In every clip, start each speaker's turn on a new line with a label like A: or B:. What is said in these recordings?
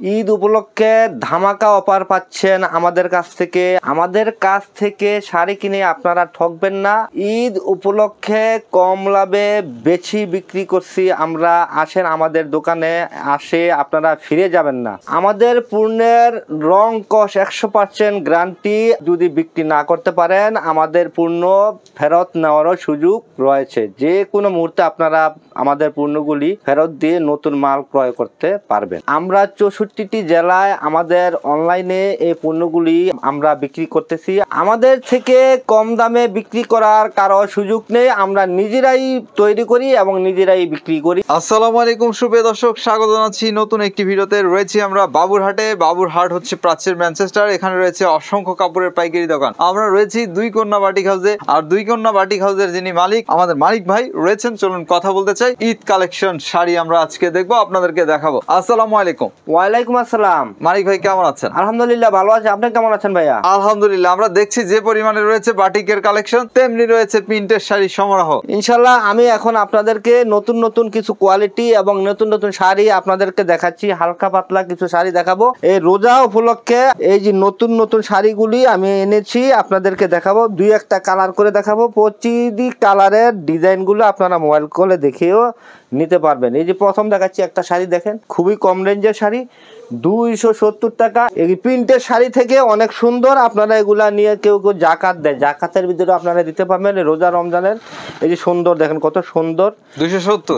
A: ঈদ উপলক্ষে ধামাকা অফার পাচ্ছেন আমাদের কাছ থেকে শাড়ি কিনে আপনারা ঠকবেন না। ঈদ উপলক্ষে কম লাভে বেশি বিক্রি করছি আমরা। আসেন আমাদের দোকানে, আসে আপনারা ফিরে যাবেন না। আমাদের পণ্যের রং কস 100% গ্যারান্টি। যদি বিক্রি না করতে পারেন আমাদের পণ্য ফেরত নেওয়ারও সুযোগ রয়েছে। যে কোনো মুহূর্তে আপনারা আমাদের পণ্যগুলি ফেরত দিয়ে নতুন মাল ক্রয় করতে পারবেন। আমরা 64টি জেলায় আমাদের অনলাইনে এই পণ্যগুলি আমরা বিক্রি করতেছি। আমাদের থেকে কম দামে বিক্রি করার কারো সুযোগ নেই। আমরা নিজেরাই তৈরি করি এবং নিজেরাই বিক্রি করি।
B: আসসালামু আলাইকুম সুপ্রিয় দর্শক, স্বাগত জানাচ্ছি নতুন একটি ভিডিওতে। রয়েছি আমরা বাবুরহাটে। বাবুরহাট হচ্ছে প্রাচ্যের ম্যানচেস্টার। এখানে রয়েছে অসংখ্য কাপড়ের পাইকারি দোকান। আমরা রয়েছি দুই কন্যা বাটিক হাউসে। আর দুই কন্যা বাটিক হাউসের যিনি মালিক, আমাদের মালিক ভাই রয়েছেন। চলুন কথা বলতে চাই। ঈদ কালেকশন শাড়ি আমরা আজকে দেখবো, আপনাদেরকে দেখাবো। আসসালামু আলাইকুম।
A: ওয়ালাইকুম আসসালাম।
B: মালিক ভাই কেমন আছেন?
A: আলহামদুলিল্লাহ ভালো আছি। আপনি কেমন আছেন ভাইয়া?
B: আলহামদুলিল্লাহ। আমরা দেখছি যে পরিমাণে রয়েছে বাটিকের কালেকশন, তেমনি রয়েছে প্রিন্টের শাড়ি সমারোহ।
A: ইনশাল্লাহ আমি এখন আপনাদেরকে নতুন নতুন কিছু কোয়ালিটি এবং নতুন নতুন শাড়ি আপনাদেরকে দেখাচ্ছি। হালকা পাতলা কিছু শাড়ি দেখাবো। এই রোজা উপলক্ষে এই যে নতুন নতুন শাড়িগুলি আমি এনেছি আপনাদেরকে দেখাবো। দুই একটা কালার করে দেখাবো। প্রতিটি কালারের ডিজাইনগুলো আপনারা মোবাইল কলে দেখেও নিতে পারবেন। এই যে প্রথম দেখাচ্ছি একটা শাড়ি, দেখেন খুবই কম রেঞ্জের শাড়ি, 270 টাকা। এই প্রিন্টের শাড়ি থেকে অনেক সুন্দর। আপনারা এগুলা নিয়ে কেউ কেউ জাকাত দেয়, জাকাতের ভিতরে আপনারা দিতে পারবেন। রোজা রমজানের এই যে সুন্দর, দেখেন কত সুন্দর।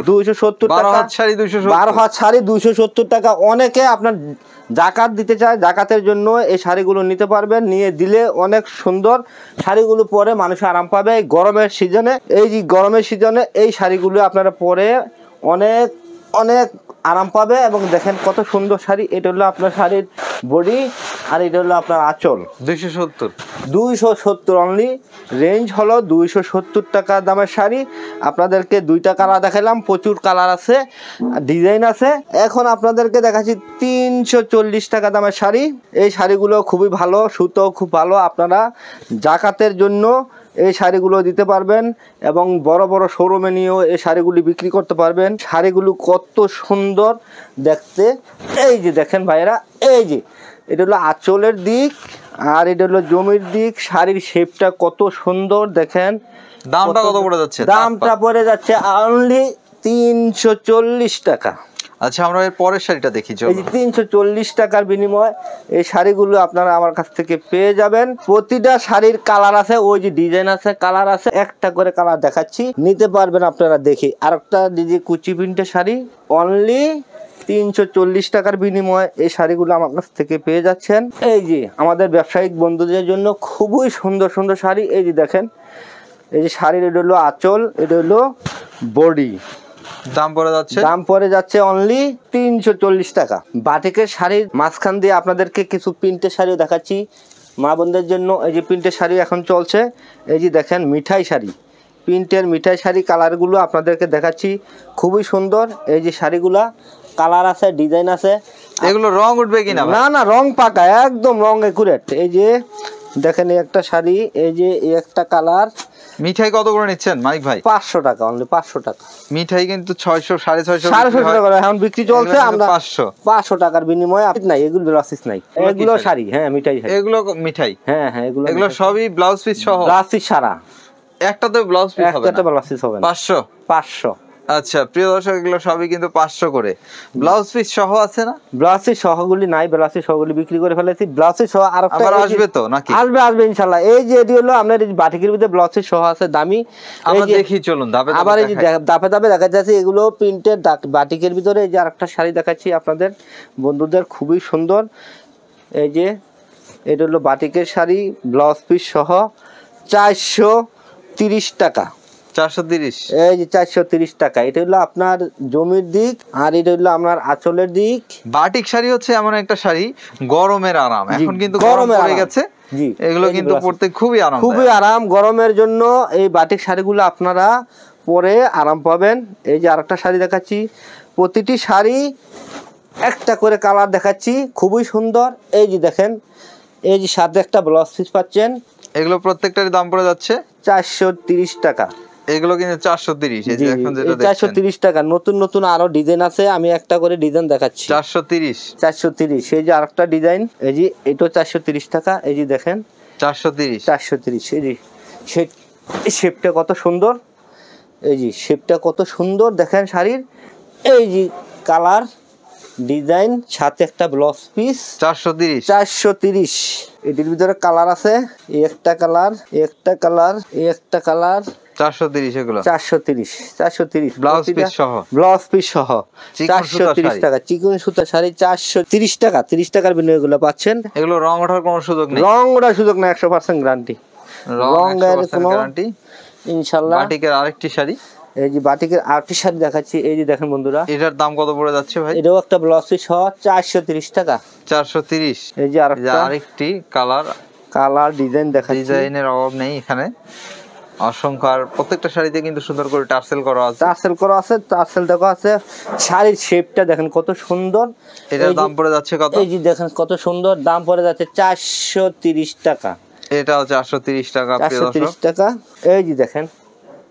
A: 270 টাকা
B: 12 হাত শাড়ি।
A: 12 হাত শাড়ি 270 টাকা। অনেকে আপনার জাকাত দিতে চায়, জাকাতের জন্য এই শাড়িগুলো নিতে পারবেন। নিয়ে দিলে অনেক সুন্দর শাড়িগুলো পরে মানুষ আরাম পাবে। এই গরমের সিজনে, এই যে গরমের সিজনে এই শাড়িগুলো আপনারা পরে অনেক অনেক আরাম পাবে। এবং দেখেন কত সুন্দর শাড়ি। এটা হলো আপনার শাড়ির বডি, আর এটা হলো আপনার আঁচল। 270 অনলি। রেঞ্জ হলো 270 টাকা দামের শাড়ি। আপনাদেরকে দুইটা কালার দেখালাম, প্রচুর কালার আছে, ডিজাইন আছে। এখন আপনাদেরকে দেখাচ্ছি 340 টাকা দামের শাড়ি। এই শাড়িগুলো খুবই ভালো, সুতো খুব ভালো। আপনারা জাকাতের জন্য এই শাড়িগুলো দিতে পারবেন এবং বড় বড় শোরুমে নিয়েও এই শাড়িগুলি বিক্রি করতে পারবেন। শাড়িগুলো কত সুন্দর দেখতে। এই যে দেখেন ভাইরা, এই যে এটা হলো আঁচলের দিক আর এটা হলো জমির দিক। শাড়ির শেপটা কত সুন্দর দেখেন।
B: দামটা কত পড়ে যাচ্ছে?
A: দামটা পড়ে যাচ্ছে অনলি 340 টাকা।
B: আচ্ছা, আমরা এর পরের শাড়িটা দেখি।
A: এই যে 340 টাকার বিনিময়ে এই শাড়িগুলো আপনারা আমার কাছ থেকে পেয়ে যাবেন। প্রতিটা শাড়ির কালার আছে, ওই যে ডিজাইন আছে, কালার আছে। একটা করে কালার দেখাচ্ছি, নিতে পারবেন আপনারা দেখি। আরেকটা যে কুচি প্রিন্টের শাড়ি, অনলি 340 টাকার বিনিময়ে এই শাড়িগুলো আমার কাছ থেকে পেয়ে যাচ্ছেন। এই যে আমাদের ব্যবসায়িক বন্ধুদের জন্য খুবই সুন্দর সুন্দর শাড়ি। এই যে দেখেন, এই যে শাড়ির এটা হলো আঁচল, এটা হলো বডি।
B: দাম পড়ে যাচ্ছে
A: অনলি 340 টাকা। বাটিকের শাড়ির মাঝখান দিয়ে আপনাদেরকে কিছু প্রিন্টের শাড়িও দেখাচ্ছি মা বোনদের জন্য। এই যে প্রিন্টের শাড়ি এখন চলছে। এই যে দেখেন মিঠাই শাড়ি, প্রিন্টের মিঠাই শাড়ি কালারগুলো আপনাদেরকে দেখাচ্ছি, খুবই সুন্দর। এই যে শাড়িগুলা কালার আছে, ডিজাইন আছে।
B: এগুলো রং উঠবে কিনা?
A: না না, রং পাকা, একদম রং একুরেট। এই যে দেখেন এই একটা শাড়ি, এই যে একটা কালার।
B: মিঠাই কত করে নিচ্ছেন মালিক ভাই?
A: 500 টাকা অনলি, 500 টাকা।
B: মিঠাই কিন্তু 600 650
A: টাকা এখন বিক্রি চলছে। আমরা
B: 500
A: টাকার বিনিময়ে নাই, এগুলো লসিস নাই। এগুলো শাড়ি, হ্যাঁ মিঠাই শাড়ি।
B: এগুলো মিঠাই,
A: হ্যাঁ হ্যাঁ,
B: এগুলো সবই ব্লাউজ পিস সহ।
A: ব্লাউজ পিস সারা,
B: একটাতে ব্লাউজ পিস হবে না,
A: একটাতে ব্লাউজ পিস হবে না। 500।
B: আচ্ছা প্রিয় দর্শক, এগুলো সবই কিন্তু 500 করে। ব্লাউজ পিস সহ আছে না?
A: ব্লাউজ পিস সহগুলি নাই, ব্লাউজ পিস সহগুলি বিক্রি করে ফেলেছি। ব্লাউজ পিস সহ আর
B: আবার আসবে তো নাকি?
A: আসবে ইনশাআল্লাহ। এই যে এটি হলো আপনার এই বাটিকের ভিতরে ব্লাউজ পিস সহ আছে, দামি।
B: আমরা দেখি, চলুন ধাপে ধাপে।
A: আবার এই যে ধাপে ধাপে দেখা যাচ্ছে এগুলো প্রিন্টের বাটিকের ভিতরে। এই যে আরেকটা শাড়ি দেখাচ্ছি আপনাদের বন্ধুদের, খুবই সুন্দর। এই যে এটা হলো বাটিকের শাড়ি, ব্লাউজ পিস সহ 430 টাকা।
B: 430,
A: এই যে 430 টাকা। এটা হলো আপনার জমির দিক আর এটা হলো আপনার আঁচলের দিক।
B: বাটিক শাড়ি হচ্ছে এমন একটা শাড়ি, গরমের আরাম। এখন কিন্তু গরম পড়ে গেছে, এগুলো কিন্তু পরতে খুবই আরাম,
A: খুবই আরাম। গরমের জন্য এই বাটিক শাড়িগুলো আপনারা পরে আরাম পাবেন। এই যে আরেকটা শাড়ি দেখাচ্ছি, প্রতিটি শাড়ি একটা করে কালার দেখাচ্ছি, খুবই সুন্দর। এই যে দেখেন, এই যে সাথে একটা ব্লাউজ পিস পাচ্ছেন।
B: এগুলো প্রত্যেকটারই দাম পড়ে যাচ্ছে
A: 430 টাকা।
B: এগুলো কিন্তু 430, এই যে এখন যেটা দেখছেন
A: 430 টাকা। নতুন নতুন আরো ডিজাইন আছে, আমি একটা করে ডিজাইন দেখাচ্ছি।
B: 430
A: 430। এই যে আরেকটা ডিজাইন, এই যে এটা 430 টাকা। এই যে দেখেন
B: 430।
A: 430। এই যে শেপটা কত সুন্দর, এই যে শেপটা কত সুন্দর দেখেন শাড়ির। এই যে কালার ডিজাইন সাথে একটা ব্লাউজ পিস।
B: 430।
A: 430। এটির ভিতরে কালার আছে, এই একটা কালার, এই একটা কালার, এই একটা কালার।
B: 430 এগুলো।
A: 430। 430
B: ব্লাউজ পিস সহ।
A: ব্লাউজ পিস সহ
B: চিকন সুতার
A: 430
B: শাড়ি।
A: টাকা। চিকন সুতা শাড়ি 430 টাকা। 30 টাকার বিনিময়ে এগুলো পাচ্ছেন।
B: এগুলো রং ওঠার কোনো সুযোগ নেই।
A: রং ওঠার সুযোগ না, 100% গ্যারান্টি। রঙের কোনো
B: গ্যারান্টি
A: ইনশাআল্লাহ।
B: বাটিকের আরেকটি শাড়ি,
A: এই যে বাটিকের আরেকটি শাড়ি দেখাচ্ছি। এই যে দেখেন বন্ধুরা,
B: এটার দাম কত পড়ে যাচ্ছে ভাই?
A: এটাও একটা ব্লাউজ পিস সহ 430 টাকা।
B: 430।
A: এই যে
B: আরেকটি কালার
A: ডিজাইন দেখাচ্ছি।
B: ডিজাইনের অভাব নেই এখানে, অসংখ্য। আর প্রত্যেকটা শাড়িতে কিন্তু সুন্দর করে টার্সেল করা আছে।
A: টার্সেল করা আছে, টার্সেল দেওয়া আছে। শাড়ির শেপটা দেখেন কত সুন্দর।
B: এটার দাম পড়ে যাচ্ছে কত?
A: এই যে দেখেন কত সুন্দর, দাম পড়ে যাচ্ছে 430 টাকা।
B: এটাও 430 টাকা।
A: 430 টাকা। এই যে দেখেন,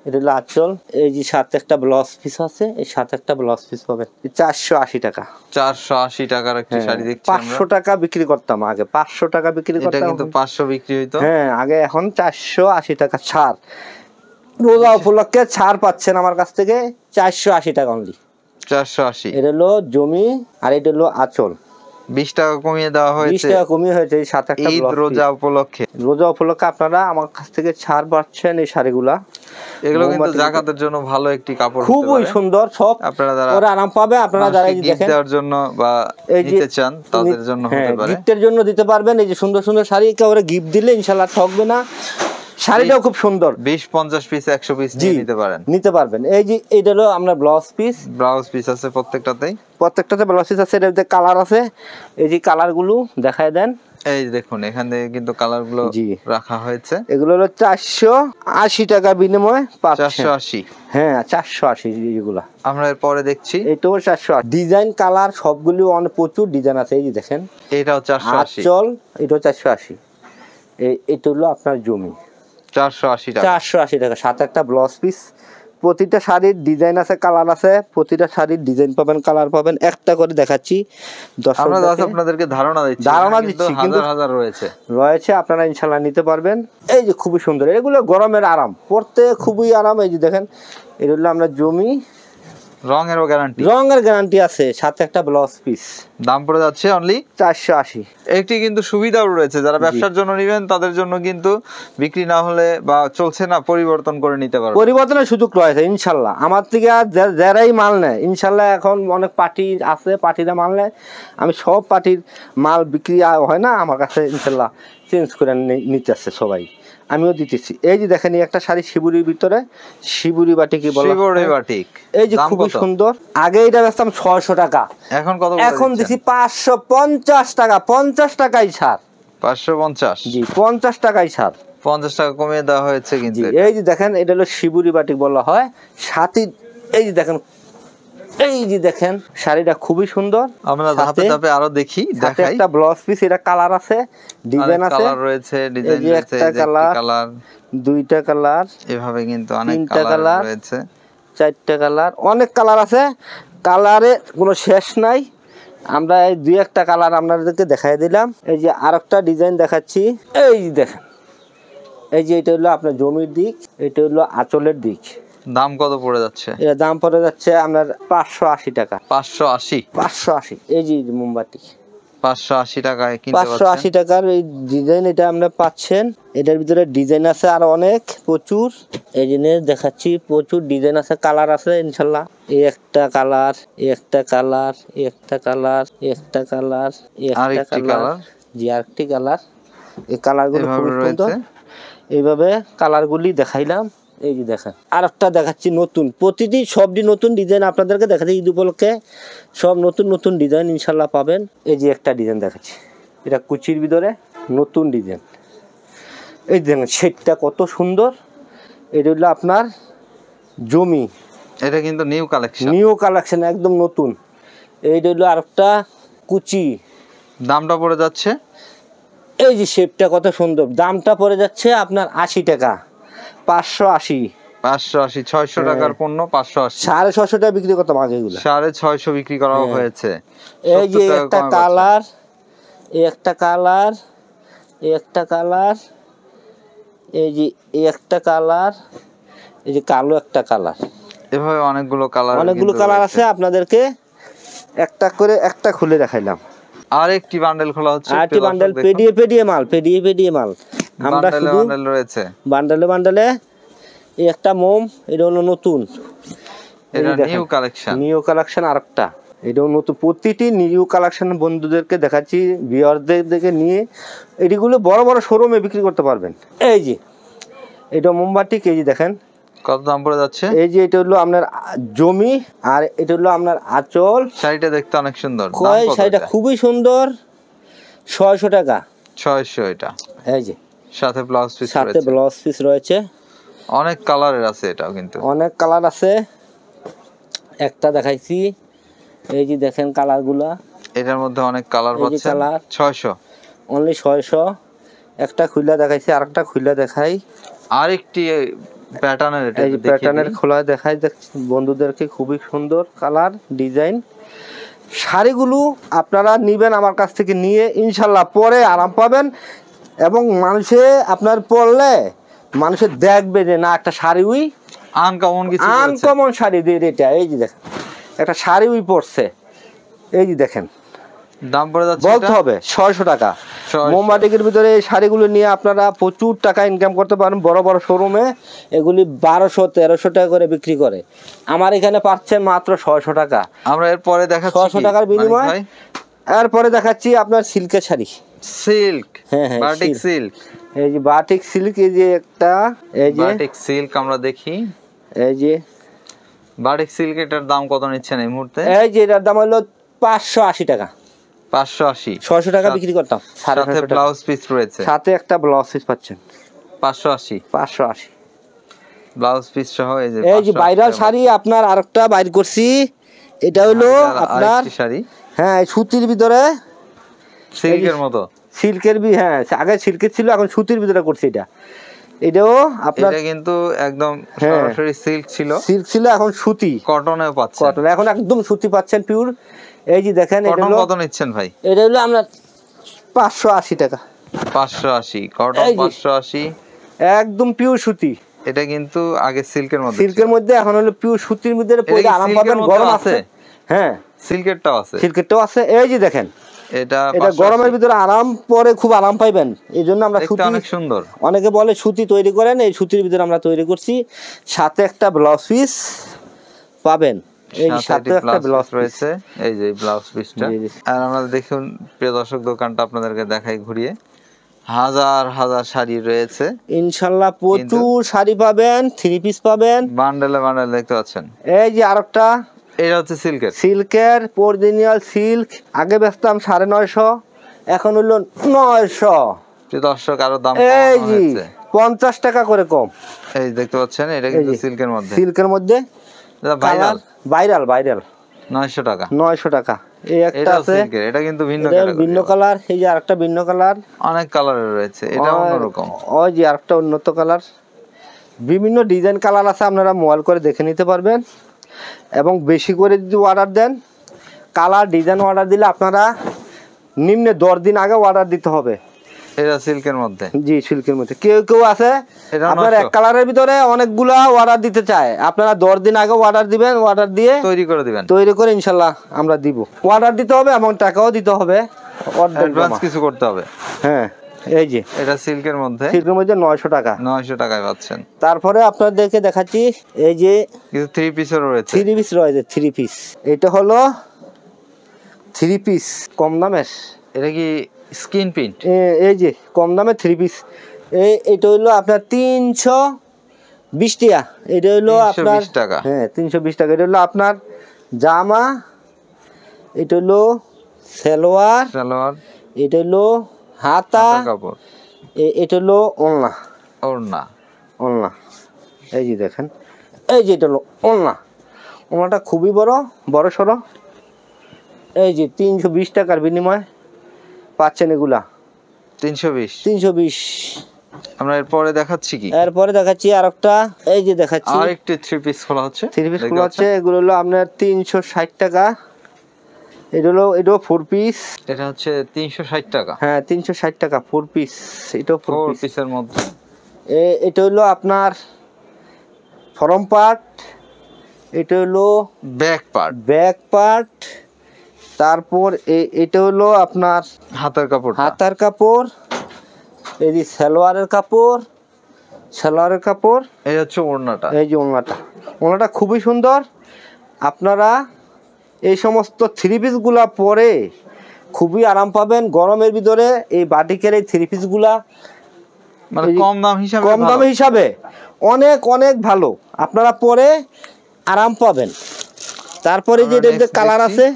A: এটা হলো আঁচল। এই যে সাথে একটা ব্লাউজ পিস আছে, এই সাথে একটা ব্লাউজ পিস পাবেন। 480 টাকা।
B: 480 টাকার একটি শাড়ি দেখছি আমরা।
A: 500 টাকা বিক্রি করতাম আগে, 500 টাকা বিক্রি
B: এটা
A: করতাম,
B: কিন্তু 500 বিক্রি হইতো।
A: হ্যাঁ আগে, এখন 480 টাকা ছাড়। রোজা উপলক্ষে ছাড় পাচ্ছেন আমার কাছ থেকে 480 টাকা অনলি।
B: 480।
A: এটা হলো জমি, আর এটা হলো আঁচল।
B: 20 টাকা কমিয়ে দেওয়া
A: 20
B: হয়েছে
A: টাকা কমিয়ে হয়েছে। এই সাথে একটা
B: ঈদ
A: ব্লাউজ পিস।
B: রোজা উপলক্ষে।
A: রোজা উপলক্ষে আপনারা আমার কাছ থেকে ছাড় পাচ্ছেন এই শাড়িগুলা।
B: এগুলো কিন্তু জাকাতের জন্য ভালো একটি কাপড়,
A: খুবই সুন্দর। সব
B: আপনারা যারা
A: পরে আরাম পাবে, আপনারা যারা এই যে
B: গিফট
A: দেখেন
B: দেওয়ার জন্য বা
A: এই যে
B: নিতে চান তাদের জন্য হতে পারে।
A: গিফটের জন্য দিতে পারবেন। এই যে সুন্দর সুন্দর শাড়ি একেবারে গিফট দিলে ইনশাআল্লাহ ঠকবে না। শাড়িটাও খুব সুন্দর।
B: 20-50 পিস 100 পিস নিয়ে নিতে পারেন,
A: নিতে পারবেন। এই যে এটা হলো আমরা ব্লাউজ পিস।
B: ব্লাউজ পিস আছে প্রত্যেকটাতেই।
A: প্রত্যেকটাতে ব্লাউজ পিস আছে, এটাতে কালার আছে। এই যে কালারগুলো দেখায় দেন।
B: এই দেখুন এখান থেকে কিন্তু কালার গুলো রাখা হয়েছে।
A: এগুলো হলো 480 টাকা বিনিময়ে পাচ্ছেন।
B: 480।
A: হ্যাঁ 480 এগুলা।
B: আমরা এর পরে দেখছি
A: এটাও 480। ডিজাইন কালার সবগুলো অনেক প্রচুর ডিজাইন আছে। এই যে দেখেন,
B: এটাও 480।
A: আঁচল, এটাও 480। এটা হলো আপনার জমি,
B: 480 টাকা।
A: 480 টাকা। সাথে একটা ব্লাউজ পিস। প্রতিটা শাড়ির ডিজাইন আছে, কালার আছে। প্রতিটা শাড়ির ডিজাইন পাবেন, কালার পাবেন। একটা করে দেখাচ্ছি
B: আমরা আপনাদেরকে ধারণা দিচ্ছি,
A: কিন্তু
B: হাজার হাজার রয়েছে।
A: আপনারা ইনশাআল্লাহ নিতে পারবেন। এই যে খুবই সুন্দর, এগুলো গরমের আরাম, পরতে খুবই আরাম। এই যে দেখেন, এটা হলো আমরা জমি।
B: রঙেরও গ্যারান্টি,
A: রঙের গ্যারান্টি আছে, সাথে একটা ব্লাউজ পিস।
B: দাম পড়ে যাচ্ছে অনলি
A: 480।
B: একটি কিন্তু সুবিধাও রয়েছে, যারা ব্যবসার জন্য নেবেন তাদের জন্য কিন্তু বিক্রি না হলে বা চলছে না, পরিবর্তন করে নিতে পারবে।
A: পরিবর্তনের সুযোগ রয়েছে ইনশাআল্লাহ। আমার থেকে যারাই মাল নেয় ইনশাআল্লাহ, এখন অনেক পার্টি আছে, পার্টিরা মাল নেয়। আমি সব পার্টির মাল বিক্রি হয় না, আমার কাছে ইনশাআল্লাহ চেঞ্জ করে নিতে আসছে সবাই, আমিও দিতেছি। এই যে দেখেন, একটা শাড়ি শিবুরির ভিতরে, শিবুরি বাটিক বলা হয়।
B: Shibori batik.
A: এই যে খুবই সুন্দর। আগে এটা বেচতাম 600 টাকা,
B: এখন কত?
A: এখন দিছি 550 টাকা। 50 টাকাই ছাড়।
B: 550।
A: জি 50 টাকাই ছাড়।
B: 50 টাকা কমিয়ে দেওয়া হয়েছে কিন্তু।
A: এই যে দেখেন, এটা হলো শিবুরি বাটিক বলা হয়। সাথে এই যে দেখেন, এই যে দেখেন শাড়িটা খুবই সুন্দর।
B: আমরা ধাপে ধাপে আরো দেখি, দেখাই।
A: একটা ব্লাউজ পিস, এটা কালার আছে, ডিজাইন আছে,
B: কালার রয়েছে, ডিজাইন রয়েছে,
A: একটা কালার, দুইটা কালার,
B: এভাবে কিন্তু অনেক কালার রয়েছে,
A: চারটা কালার, অনেক কালার আছে। কালারে কোনো শেষ নাই। আমরা এই দুই একটা কালার আপনাদেরকে দেখাই দিলাম। এই যে আরেকটা ডিজাইন দেখাচ্ছি। এই যে দেখেন, এই যে এটা হলো আপনার জমির দিক, এটা হলো আঁচলের দিক।
B: দাম কত পড়ে যাচ্ছে?
A: এটা দাম পড়ে যাচ্ছে আপনার 580 টাকা।
B: 580।
A: 580। এই যে মোমবাতি
B: 580 টাকায় কিনতে পাচ্ছেন।
A: 580 টাকার এই ডিজাইন এটা আমরা পাচ্ছেন। এটার ভিতরে ডিজাইন আছে আর অনেক প্রচুর। এই জিনিস দেখাচ্ছি, প্রচুর ডিজাইন আছে, কালার আছে ইনশাল্লাহ। এই একটা কালার, এই একটা কালার, এই একটা কালার, এই একটা কালার, এই একটা কালার, জি আরেকটি কালার। এই কালারগুলো খুব সুন্দর। এইভাবে কালারগুলি দেখাইলাম। এই যে দেখেন, আর একটা দেখাচ্ছি নতুন। প্রতিটি সবটি নতুন ডিজাইন আপনাদেরকে দেখাচ্ছি। ঈদ উপলক্ষে সব নতুন নতুন ডিজাইন ইনশাল্লাহ পাবেন। এই যে একটা ডিজাইন দেখাচ্ছি, এটা কুচির ভিতরে নতুন ডিজাইন। এই দেখেন শেডটা কত সুন্দর। এটা হলো আপনার জমি,
B: এটা কিন্তু নিউ কালেকশন,
A: নিউ কালেকশন, একদম নতুন। এইটা হলো আরেকটা কুচি।
B: দামটা পড়ে যাচ্ছে,
A: এই যে শেপটা কত সুন্দর। দামটা পড়ে যাচ্ছে আপনার 80 টাকা। 580।
B: 580 600 টাকার পণ্য 580
A: 650 টাকা বিক্রি করতাম আগে এগুলো
B: 650 বিক্রি করা হয়েছে।
A: এই যে
B: 70 টাকা
A: একটা
B: কমে
A: কালার, এই একটা কালার, এই একটা কালার, এই যে এই একটা কালার, এই যে কালো একটা কালার,
B: এভাবে অনেকগুলো কালার
A: আছে। আপনাদেরকে একটা করে একটা খুলে দেখাইলাম।
B: আরেকটি বান্ডেল খোলা হচ্ছে,
A: আরেকটি বান্ডেল পেডিয়ে মাল আমরা শুধু
B: বান্ডেল রয়েছে,
A: বান্ডেলে এই একটা মোম, এটা হলো নতুন,
B: এটা নিউ কালেকশন
A: আরেকটা, এটাও নতুন। প্রতিটি নিউ কালেকশন বন্ধুদেরকে দেখাচ্ছি, ভিউয়ারদেরকে নিয়ে এটিগুলো বড় বড় শোরুমে বিক্রি করতে পারবেন। এই যে এটা মোমবাতি, এই যে দেখেন
B: কত দাম পড়ে যাচ্ছে।
A: এই যে এটা হলো আপনার জমি, আর এটা হলো আপনার আঁচল।
B: শাড়িটা দেখতে অনেক সুন্দর,
A: শাড়িটা খুবই সুন্দর, 600 টাকা।
B: 600 এটা।
A: এই যে
B: সাথে ব্লাউজ পিস
A: রয়েছে,
B: অনেক কালারের আছে, এটাও কিন্তু
A: অনেক কালার আছে। একটা দেখাইছি, এই যে দেখেন কালারগুলা,
B: এটার মধ্যে অনেক কালার পাচ্ছেন। 600
A: অনলি 600। একটা খুলে দেখাইছি, আরেকটা খুলে দেখাই,
B: আরেকটি প্যাটার্নের, এটা
A: এই যে প্যাটার্নের খোলা দেখাই বন্ধুদেরকে। খুবই সুন্দর কালার ডিজাইন। শাড়িগুলো আপনারা নেবেন আমার কাছ থেকে, নিয়ে ইনশাল্লাহ পরে আরাম পাবেন, এবং মানুষে আপনার পরলে মানুষে দেখবে যে না একটা শাড়ি উই আনকমন শাড়ি দিয়ে এটা। এই যে দেখেন একটা শাড়ি উই পরছে, এই যে দেখেন
B: দাম পড়ে যাচ্ছে,
A: বলতে হবে 600 টাকা। মোমবাতিকের ভিতরে এই শাড়িগুলো নিয়ে আপনারা প্রচুর টাকা ইনকাম করতে পারেন। বড় বড় শোরুমে এগুলি 1200-1300 টাকা করে বিক্রি করে, আমার এখানে পাচ্ছেন মাত্র 600 টাকা।
B: আমরা এরপরে দেখাচ্ছি
A: 600 টাকার বিনিময়। এরপরে দেখাচ্ছি আপনার সিল্কের শাড়ি, হ্যাঁ
B: বাটিক সিল্ক।
A: এই যে বাটিক সিল্ক, এই যে একটা, এই যে
B: বাটিক সিল্ক আমরা দেখি, এই যে বাটিক সিল্ক, এটার দাম কত নিচ্ছেন এই মুহূর্তে?
A: এই যে এটার দাম হলো 580 টাকা।
B: 580,
A: 600 টাকা বিক্রি করতাম।
B: সাথে ব্লাউজ পিস রয়েছে,
A: সাথে একটা ব্লাউজ পিস পাচ্ছেন।
B: 580 ব্লাউজ পিস সহ।
A: এই যে ভাইরাল শাড়ি আপনার আরেকটা বাইর করছি, এটা হলো আপনার
B: শাড়ি,
A: হ্যাঁ সুতির ভিতরে,
B: সিল্কের মতো,
A: সিল্কের হ্যাঁ আগে সিল্কের ছিল, এখন সুতির ভিতরে করছি। এটাও আপনার,
B: এটা কিন্তু একদম সরাসরি সিল্ক ছিল, এখন
A: সুতি,
B: কটনেও পাচ্ছেন,
A: কটন এখন একদম সুতি পাচ্ছেন পিওর। এই যে দেখেন
B: এটা কত নিচ্ছেন ভাই?
A: এটা হলো আপনার 580 টাকা।
B: 580 কটন, 580
A: একদম পিওর সুতি।
B: এটা কিন্তু আগে সিল্কের
A: মধ্যে, এখন হলো পিওর সুতির মধ্যে পরে আরাম পাবেন। গরম আছে, হ্যাঁ সিল্কেরটাও আছে। এই যে দেখেন এটা গরমের ভিতরে আরাম পরে খুব আরাম পাইবেন। এই জন্য আমরা সুতি,
B: অনেক সুন্দর,
A: অনেকে বলে সুতি তৈরি করেন, এই সুতির ভিতরে আমরা তৈরি করছি। সাথে একটা ব্লাউজ পিস পাবেন, এই সাথে একটা ব্লাউজ রয়েছে,
B: এই যে ব্লাউজ পিসটা। আর আমরা দেখুন প্রিয় দর্শক, দোকানটা আপনাদেরকে দেখাই ঘুরিয়ে, হাজার হাজার শাড়ি রয়েছে ইনশাআল্লাহ, প্রচুর শাড়ি পাবেন, থ্রি পিস পাবেন, বান্ডেলে দেখতে পাচ্ছেন। এই যে আরেকটা, এটা হচ্ছে সিল্কের অরিজিনাল সিল্ক। আগে বেচতাম 950, এখন হলো 900। দর্শক আরো দাম এই যে 50 টাকা করে কম। এই দেখতে পাচ্ছেন, এটা কিন্তু সিল্কের মধ্যে ভাইরাল 900 টাকা। 900 টাকা। এই একটা আছে, এটা কিন্তু ভিন্ন কালার। এই যে আরেকটা ভিন্ন কালার, অনেক কালারের রয়েছে, এটা অন্যরকম। ওই যে আরেকটা উন্নত কালার, বিভিন্ন ডিজাইন কালার আছে, আপনারা মোবাইল করে দেখে নিতে পারবেন। এবং বেশি করে যদি অর্ডার দেন, কালার ডিজাইন অর্ডার দিলে আপনারা নিম্নে 10 দিন আগে অর্ডার দিতে হবে। এটা সিল্কের মধ্যে, জি সিল্কের মধ্যে। কেউ আছে আপনার এক কালারের ভিতরে অনেকগুলা অর্ডার দিতে চায়, আপনারা 10 দিন আগে অর্ডার দিবেন, অর্ডার দিয়ে তৈরি করে ইনশাল্লাহ আমরা দিব। অর্ডার দিতে হবে এবং টাকাও দিতে হবে, অ্যাডভান্স কিছু করতে হবে। হ্যাঁ এই যে এটা সিল্কের মধ্যে 900 টাকা। 900 টাকায় পাচ্ছেন। তারপরে আপনাদেরকে দেখাচ্ছি, এই যে কিছু থ্রি পিসও রয়েছে, থ্রি পিস। এটা হলো থ্রি পিস কম দামের, এটা কি স্কিন প্রিন্ট, এই যে কম দামে থ্রি পিস। এটা হলো আপনার 320 টাকা। এটা হলো আপনার হ্যাঁ 320 টাকা। এটা হলো আপনার জামা, এটা হলো সালোয়ার, এটা হলো হাতা কাপড়, এটা হলো ওড়না। এই যে দেখেন, এই যে এটা হলো ওড়নাটা খুবই বড় সড়ো। এই যে 320 টাকার বিনিময় পাচ্ছেন এগুলা। 320 আমরা এরপরে দেখাচ্ছি কি,
A: এরপরে দেখাচ্ছি আরেকটা, এই যে দেখাচ্ছি
B: আরেকটি থ্রি পিস খোলা হচ্ছে।
A: থ্রি পিস গুলো হচ্ছে, এগুলো হলো আপনার 360 টাকা। এটাও 4 পিস,
B: এটা হচ্ছে 360 টাকা।
A: হ্যাঁ 360 টাকা 4 পিস, এটাও 4
B: 4
A: পিস।
B: পিসের মধ্যে
A: এটা হলো আপনার ফরম পার্ট, এটা হলো ব্যাক পার্ট, তারপর এটা হলো আপনার
B: হাতার কাপড়।
A: হাতার কাপড়, এই যে সালোয়ারের কাপড়,
B: এই হচ্ছে ওড়নাটা।
A: এই যে ওড়নাটা খুবই সুন্দর। আপনারা এই সমস্ত থ্রি পিসগুলা পরে খুবই আরাম পাবেন গরমের ভিতরে। এই বাটিকের এই থ্রি পিসগুলা
B: মানে কম দাম
A: হিসাবে অনেক অনেক ভালো, আপনারা পরে আরাম পাবেন। তারপরে যে এটার কালার আছে,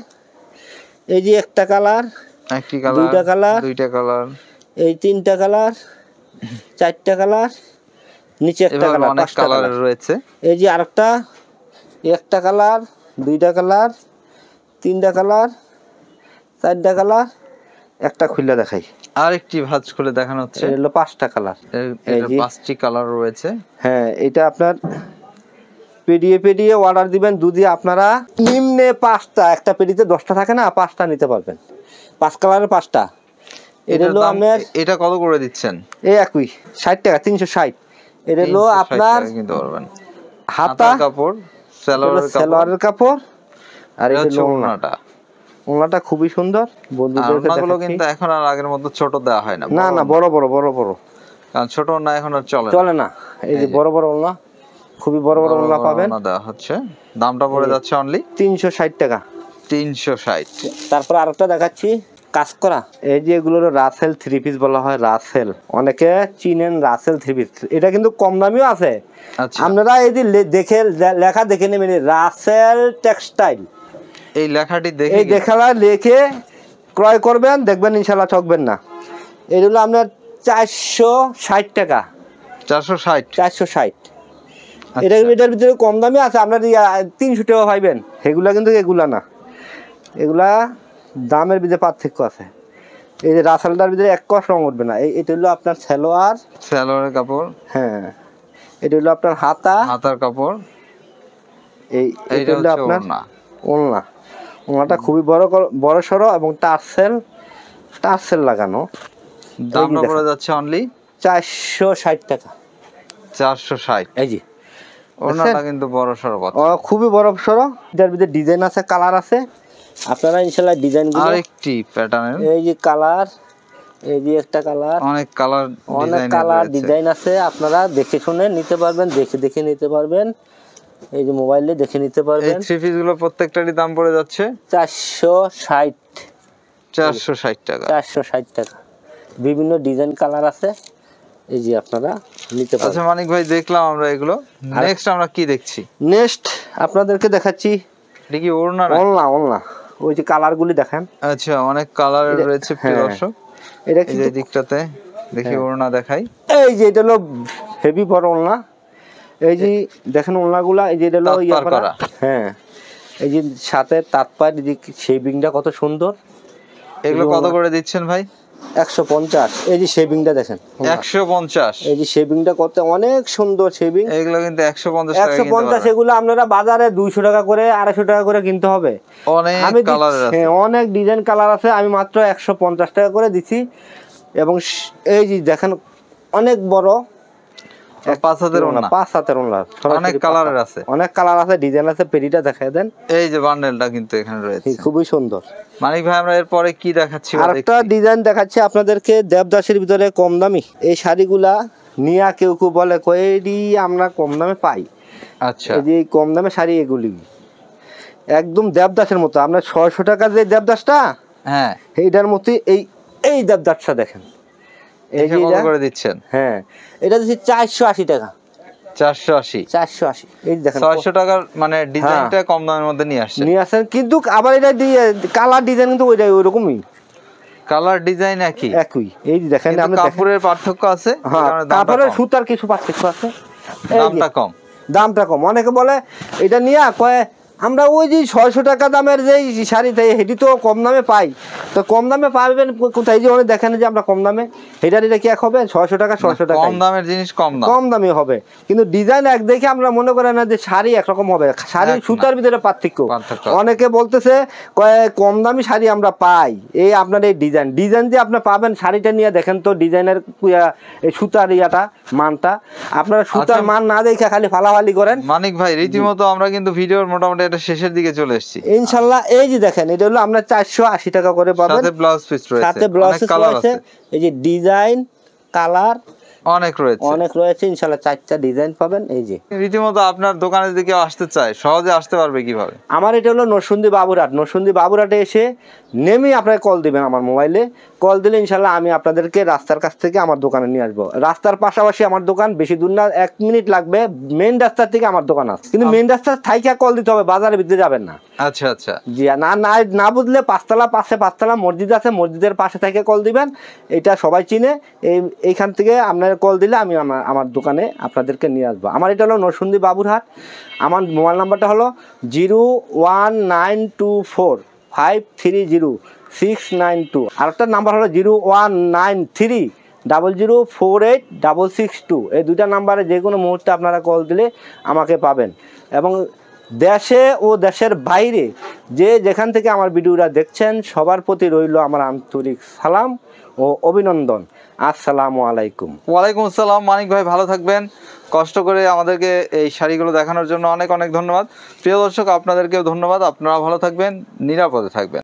A: এই যে একটা কালার, দুইটা কালার, এই তিনটা কালার, চারটা কালার, নিচে একটা কালার, পাঁচটা কালার
B: রয়েছে।
A: এই যে আরেকটা, একটা কালার, দুইটা কালার, তিনটা কালার, চারটা কালার, একটা খুলে দেখাই,
B: আরেকটি ভাঁজ খুলে দেখানো হচ্ছে।
A: এটা হলো পাঁচটা কালার,
B: এই যে পাঁচটি কালার রয়েছে।
A: হ্যাঁ এটা আপনার পেডিয়ে অর্ডার দিবেন। যদি আপনারা নিম্নে 5টা, একটা পেডিতে 10টা থাকে না, 5টা নিতে পারবেন, 5 কালারের 5টা। এটা হলো আপনার,
B: এটা কত করে দিচ্ছেন?
A: এই একই 60 টাকা, 360। এটা হলো আপনার
B: কিনতে পারবেন।
A: হাতা
B: কাপড়,
A: সালোয়ারের কাপড়, আর এটা হলো ওড়নাটা খুবই সুন্দর। বন্ধুদেরকে দেখাচ্ছি,
B: কিন্তু এখন আর আগের মতো ছোট দেওয়া হয় না,
A: না বড় বড়,
B: কারণ ছোট ওড়না এখন আর চলে
A: না। এই যে বড় ওড়না, খুবই বড় ওড়না পাবেন।
B: দেওয়া হচ্ছে, দামটা পড়ে যাচ্ছে অনলি
A: 360 টাকা।
B: 360।
A: তারপর আরেকটা দেখাচ্ছি কাজ করা, এই যে এগুলো রাসেল থ্রি পিস বলা হয়, রাসেল, অনেকে চিনেন রাসেল থ্রি পিস। এটা কিন্তু কম দামিও আছে। আপনারা এই যে দেখে লেখা দেখে নেবেন, রাসেল টেক্সটাইল, এই লেখাটি লিখে ক্রয় করবেন, দেখবেন ইনশাল্লাহ ঠকবেন না। এগুলো আপনার 460 টাকা। 460। এটার ভিতরে কম দামি আছে, আপনার 300 টাকা পাইবেন। এগুলা কিন্তু এগুলা না, এগুলা দামের ভিতরে পার্থক্য আছে। এই যে রাসেলটার ভিতরে এক কষ রং উঠবে না। এটা হলো আপনার সালোয়ারের কাপড়, হ্যাঁ এটা হলো আপনার হাতার কাপড়, এইটা হলো আপনার ওড়নাটা খুবই বড় সড়ো এবং টার্সেল লাগানো।
B: দামটা পড়ে যাচ্ছে অনলি
A: 460 টাকা।
B: 460।
A: এই যে
B: ওড়নাটা কিন্তু বড় সড়ো,
A: খুবই বড় সড়ো। এটার ভিতরে ডিজাইন আছে, কালার আছে। আপনারা ইনশাআল্লাহ ডিজাইনগুলো,
B: আরেকটি প্যাটার্নের,
A: এই যে কালার, এই যে একটা কালার, অনেক কালার ডিজাইন আছে। আপনারা দেখে শুনে নিতে পারবেন, দেখে নিতে পারবেন। এই যে মোবাইলে দেখে নিতে পারবেন।
B: এই থ্রি পিস গুলো প্রত্যেকটারই দাম পড়ে যাচ্ছে 460 টাকা।
A: 460 টাকা। বিভিন্ন ডিজাইন কালার আছে, এই যে আপনারা নিতে পারবেন।
B: আচ্ছা মানিক ভাই, দেখলাম আমরা এগুলো। নেক্সট আমরা কি দেখছি?
A: নেক্সট আপনাদেরকে দেখাচ্ছি,
B: এটা কি ওড়না?
A: ওই যে কালারগুলি দেখেন।
B: আচ্ছা, অনেক কালার রয়েছে প্রিয় দর্শক।
A: এটা
B: কি এই দিকটাতে দেখি, ওড়না দেখাই।
A: এই যে এটা হলো হেভি বড় ওড়না। এই যে দেখেন ওড়নাগুলা, এই যে এটা হলো ইয়া করা, হ্যাঁ এই যে সাথে তাৎপার শেভিংটা কত সুন্দর।
B: এগুলো কত করে দিচ্ছেন ভাই?
A: 150। এই যে শেভিংটা দেখেন,
B: 150।
A: এই যে শেভিংটা করতে অনেক সুন্দর শেভিং।
B: এগুলো কিন্তু 150।
A: এগুলো আপনারা বাজারে 200 টাকা করে, 250 টাকা করে কিনতে হবে।
B: অনেক কালার আছে,
A: অনেক ডিজাইন কালার আছে। আমি মাত্র 150 টাকা করে দিছি। এবং এই যে দেখেন অনেক বড়
B: 5 হাতের ওড়না,
A: 5 হাতের ওড়না,
B: অনেক কালারের আছে,
A: ডিজাইন আছে। পেটিটা দেখায় দেন,
B: এই যে বান্ডেলটা কিন্তু এখানে রয়েছে,
A: খুবই সুন্দর।
B: মানিক ভাই, আমরা এরপরে কি দেখাচ্ছি?
A: আরেকটা ডিজাইন দেখাচ্ছি আপনাদেরকে, দেবদাসের ভিতরে কম দামি এই শাড়িগুলা নিয়া কেউ বলে কয়েডি আমরা কম দামে পাই।
B: আচ্ছা,
A: এই যে কম দামে শাড়ি, এগুলি একদম দেবদাসের মতো। আপনার 600 টাকা যে দেবদাসটা,
B: হ্যাঁ
A: এইটার মতো এই দেবদাসটা দেখেন।
B: এই যে কত করে দিচ্ছেন?
A: হ্যাঁ এটা দিচ্ছি 480 টাকা। 480। এই দেখেন
B: 600 টাকার মানে ডিজাইনটা কম দামের মধ্যে নিয়ে আসেন। কিন্তু
A: আবার এটা কালার ডিজাইন কিন্তু ওইরকমই,
B: কালার ডিজাইন একই।
A: এই যে দেখেন, আপনি
B: কাপড়ের পার্থক্য আছে,
A: কাপড়ের সুতার কিছু পার্থক্য আছে,
B: দামটা কম।
A: অনেকে বলে এটা নিয়ে কয় আমরা ওই যে 600 টাকা দামের যে শাড়ি তাই হেঁটি তো কম দামে পাই, তো কম দামে পাবেন কোথায়, যে অনেক দেখেন যে আমরা কম দামে এটা কি এক হবে 600 টাকা 600 টাকা
B: কম দামের জিনিস কম
A: দামে হবে, কিন্তু ডিজাইন এক দেখে আমরা মনে করি না যে শাড়ি একরকম হবে, শাড়ি সুতার ভিতরে পার্থক্য। অনেকে বলতেছে কম দামি শাড়ি আমরা পাই, এই আপনার এই ডিজাইন যে আপনি পাবেন, শাড়িটা নিয়ে দেখেন তো ডিজাইনের এই সুতার ইয়াটা মানটা, আপনারা সুতার মান না দেখে খালি ফালাফালি করেন।
B: মানিক ভাই রীতিমতো আমরা কিন্তু ভিডিওর মোটামুটি এটা শেষের দিকে চলে এসেছি
A: ইনশাআল্লাহ। এই যে দেখেন এটা হলো আমরা 480 টাকা করে পাবেন,
B: সাথে ব্লাউজ পিস রয়েছে,
A: সাথে ব্লাউজ পিস রয়েছে, এই যে ডিজাইন কালার
B: অনেক রয়েছে
A: ইনশাআল্লাহ 4টা ডিজাইন পাবেন। এই যে
B: রীতিমতো আপনার দোকানে যদি কেউ আসতে চায় সহজে আসতে পারবে কিভাবে?
A: আমার এটা হলো নরসিংদী বাবুরহাটে এসে নেমে আপনাকে কল দিবেন, আমার মোবাইলে কল দিলে ইনশাআল্লাহ আমি আপনাদেরকে রাস্তার কাছ থেকে আমার দোকানে নিয়ে আসবো। রাস্তার পাশাপাশি আমার দোকান, বেশি দূর না, 1 মিনিট লাগবে মেইন রাস্তার থেকে আমার দোকান আছে, কিন্তু মেইন রাস্তার থাইকা কল দিতে হবে, বাজারের ভিতরে যাবেন না।
B: আচ্ছা
A: জি না বুঝলে পাঁচতলা মসজিদ আছে, মসজিদের পাশে থেকে কল দিবেন, এটা সবাই চিনে। এইখান থেকে আপনার কল দিলে আমি আমার দোকানে আপনাদেরকে নিয়ে আসবো। আমার এটা হলো নরসিংদী বাবুরহাট, আমার মোবাইল নাম্বারটা হলো 01924530692, আরেকটা নাম্বার হলো 01930048662। এই দুইটা নাম্বারে যে কোনো মুহূর্তে আপনারা কল দিলে আমাকে পাবেন। এবং দেশে ও দেশের বাইরে যেখান থেকে আমার ভিডিওটা দেখছেন সবার প্রতি রইল আমার আন্তরিক সালাম ও অভিনন্দন। আসসালামু আলাইকুম।
B: ওয়ালাইকুম আসসালাম। মানিক ভাই ভালো থাকবেন, কষ্ট করে আমাদেরকে এই শাড়িগুলো দেখানোর জন্য অনেক ধন্যবাদ। প্রিয় দর্শক আপনাদেরকেও ধন্যবাদ, আপনারা ভালো থাকবেন, নিরাপদে থাকবেন।